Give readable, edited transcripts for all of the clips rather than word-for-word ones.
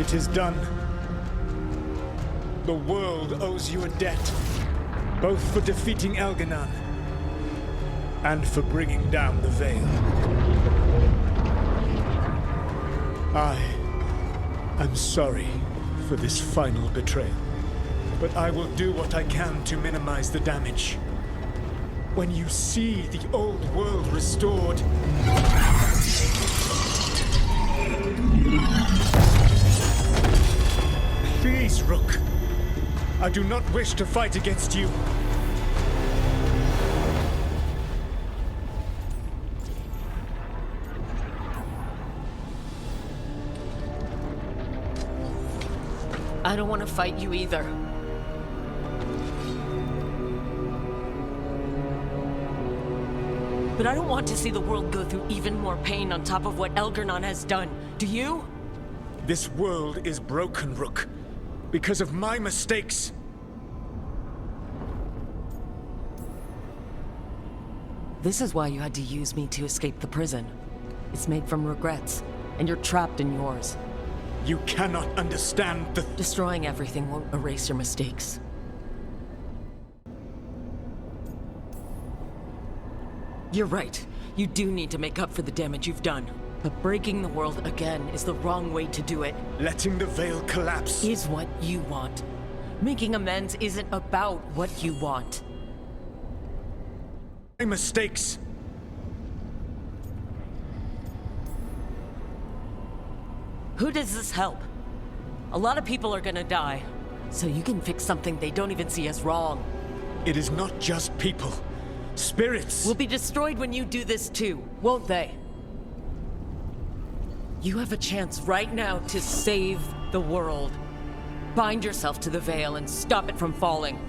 It is done. The world owes you a debt, both for defeating Elganon and for bringing down the Veil. I'm sorry for this final betrayal, but I will do what I can to minimize the damage. When you see the old world restored, please, Rook. I do not wish to fight against you. I don't want to fight you either. But I don't want to see the world go through even more pain on top of what Elganon has done. Do you? This world is broken, Rook, because of my mistakes. This is why you had to use me to escape the prison. It's made from regrets, and you're trapped in yours. You cannot understand the... Destroying everything won't erase your mistakes. You're right. You do need to make up for the damage you've done. But breaking the world again is the wrong way to do it. Letting the Veil collapse Is what you want. Making amends isn't about what you want. my mistakes. Who does this help? A lot of people are gonna die. So you can fix something they don't even see as wrong. It is not just people. Spirits. Will be destroyed when you do this too, won't they? You have a chance right now to save the world. Bind yourself to the Veil and stop it from falling.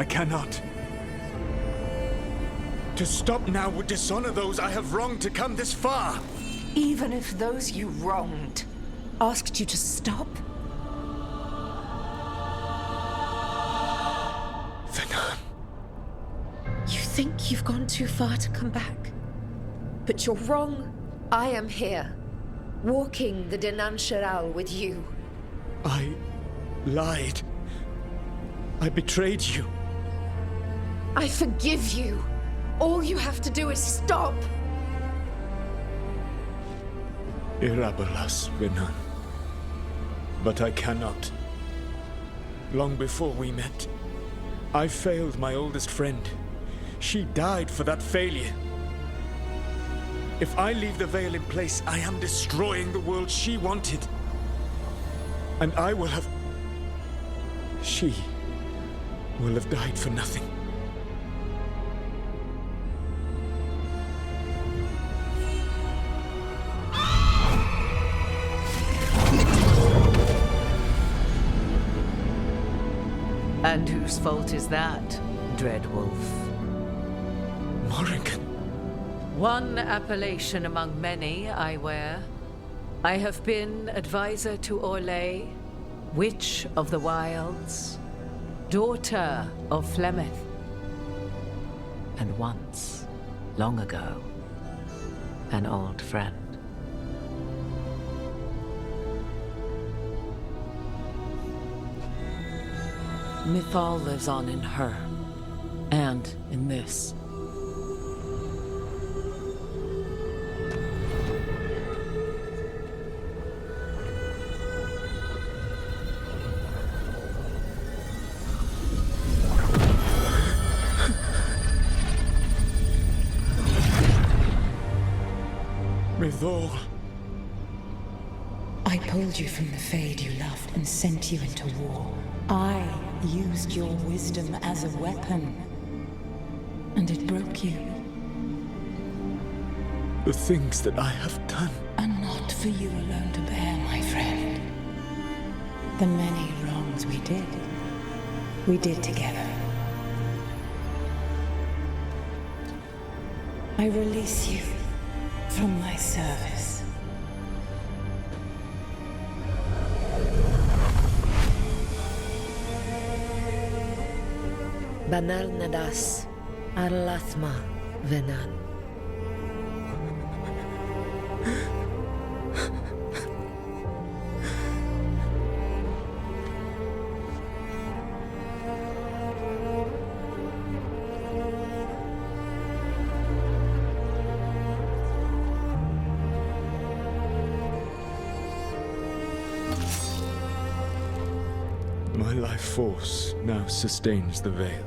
I cannot. To stop now would dishonor those I have wronged to come this far. Even if those you wronged asked you to stop? Venan. You think you've gone too far to come back? But you're wrong. I am here, walking the Denan Sheral with you. I lied. I betrayed you. I forgive you. All you have to do is stop. Irabalas, Venan. But I cannot. Long before we met, I failed my oldest friend. She died for that failure. If I leave the Veil in place, I am destroying the world she wanted. And I will have... She will have died for nothing. And whose fault is that, Dreadwolf? Morrigan. One appellation among many, I wear. I have been advisor to Orlais, Witch of the Wilds, daughter of Flemeth, and once, long ago, an old friend. Mythal lives on in her, and in this. Mythal. I pulled you from the Fade you loved and sent you into war. I used your wisdom as a weapon, and it broke you. The things that I have done. And not for you alone to bear, my friend. The many wrongs we did together. I release you from my service. Banal nadas, arlathma venan. My life force now sustains the veil.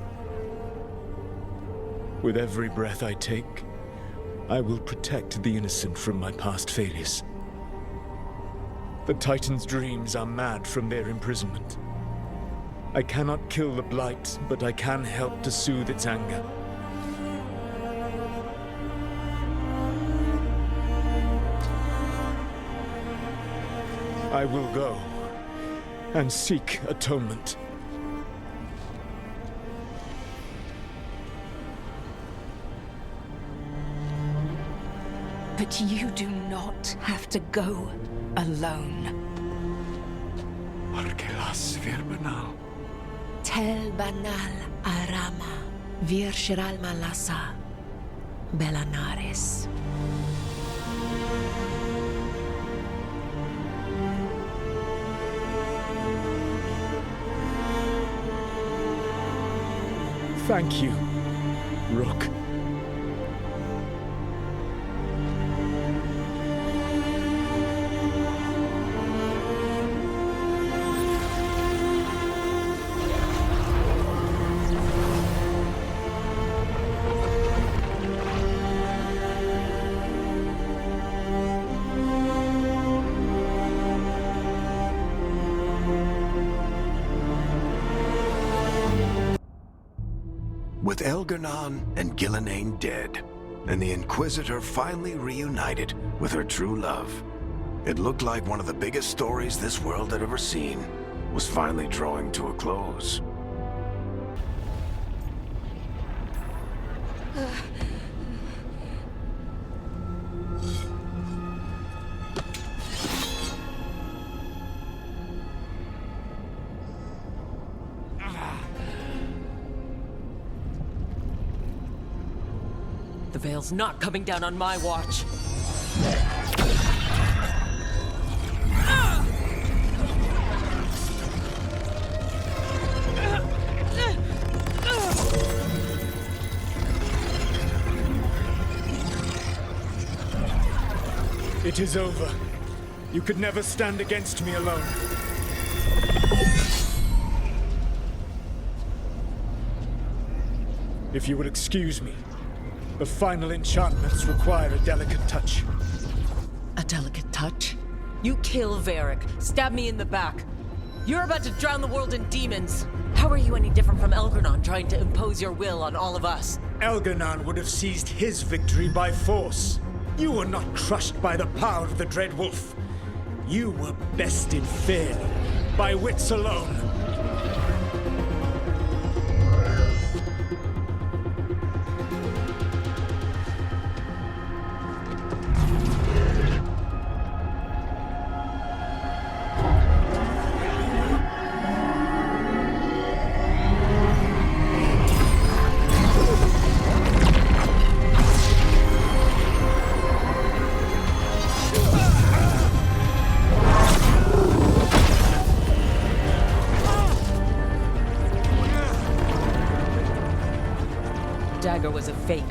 With every breath I take, I will protect the innocent from my past failures. The Titan's dreams are mad from their imprisonment. I cannot kill the Blight, but I can help to soothe its anger. I will go and seek atonement. But you do not have to go alone. Arkelas Virbanal. Tel banal arama, vir shiral malasa, belanares. Thank you, Rook. With Elgar'nan and Gillenane dead, and the Inquisitor finally reunited with her true love, it looked like one of the biggest stories this world had ever seen was finally drawing to a close. The Veil's not coming down on my watch. It is over. You could never stand against me alone. If you will excuse me, the final enchantments require a delicate touch. A delicate touch? You kill Varric, stab me in the back. You're about to drown the world in demons. How are you any different from Elgar'nan trying to impose your will on all of us? Elgar'nan would have seized his victory by force. You were not crushed by the power of the Dread Wolf. You were bested fairly, by wits alone. Dagger was a fake.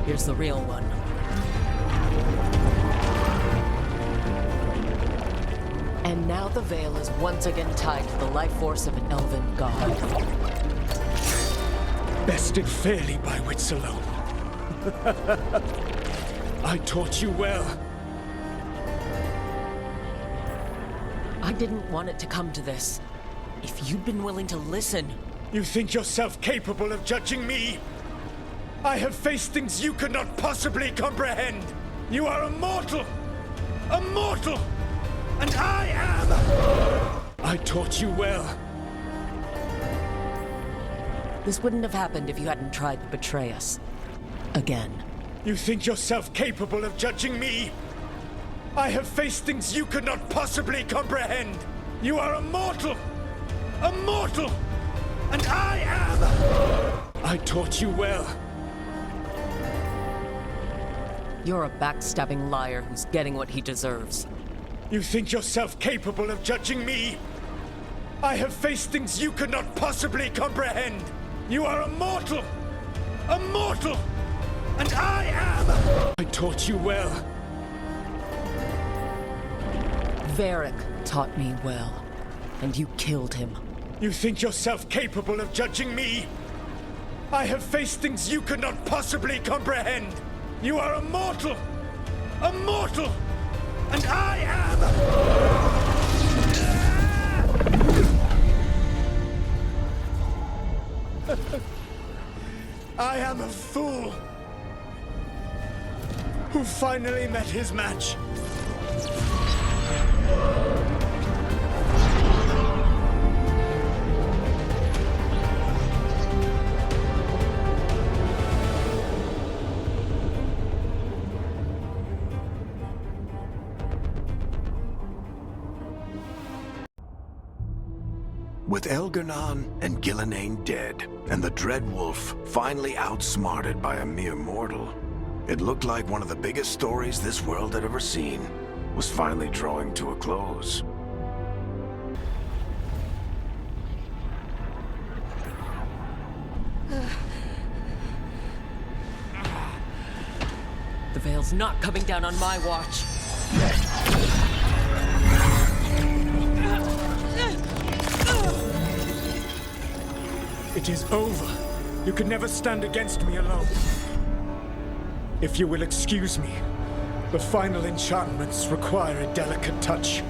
Here's the real one. And now the Veil is once again tied to the life force of an elven god. Bested fairly by wits alone. I taught you well. I didn't want it to come to this. If you'd been willing to listen... You think yourself capable of judging me? I have faced things you could not possibly comprehend. You are a mortal! A mortal! And I am... I taught you well. This wouldn't have happened if you hadn't tried to betray us. Again. You think yourself capable of judging me? I have faced things you could not possibly comprehend. You are a mortal! A mortal! And I am... I taught you well. You're a backstabbing liar who's getting what he deserves. You think yourself capable of judging me? I have faced things you could not possibly comprehend. You are a mortal! A mortal! And I am... I taught you well. Varric taught me well, and you killed him. You think yourself capable of judging me? I have faced things you could not possibly comprehend. You are a mortal! A mortal! And I am... I am a fool who finally met his match. With Elgar'nan and Gillenane dead, and the Dread Wolf finally outsmarted by a mere mortal, it looked like one of the biggest stories this world had ever seen was finally drawing to a close. The Veil's not coming down on my watch. It is over. You can never stand against me alone. If you will excuse me, the final enchantments require a delicate touch.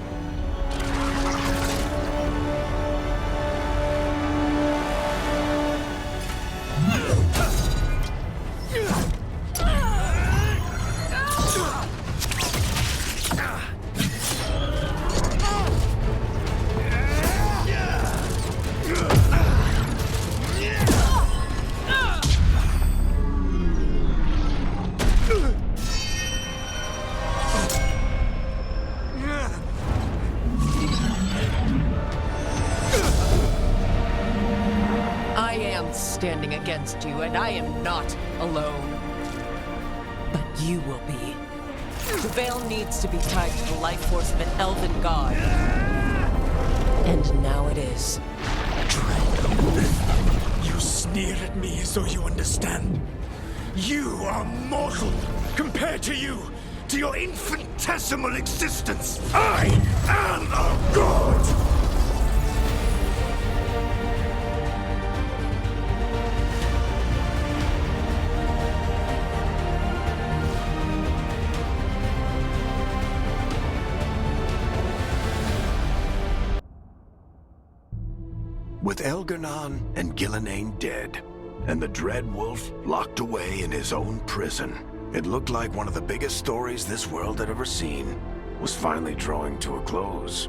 Standing against you, and I am not alone. But you will be. The Veil needs to be tied to the life force of an elven god. And now it is. Dread. You sneer at me as though you understand. You are mortal compared to you, to your infinitesimal existence. I am a god! With Elgar'nan and Gillenane dead, and the Dread Wolf locked away in his own prison, it looked like one of the biggest stories this world had ever seen was finally drawing to a close.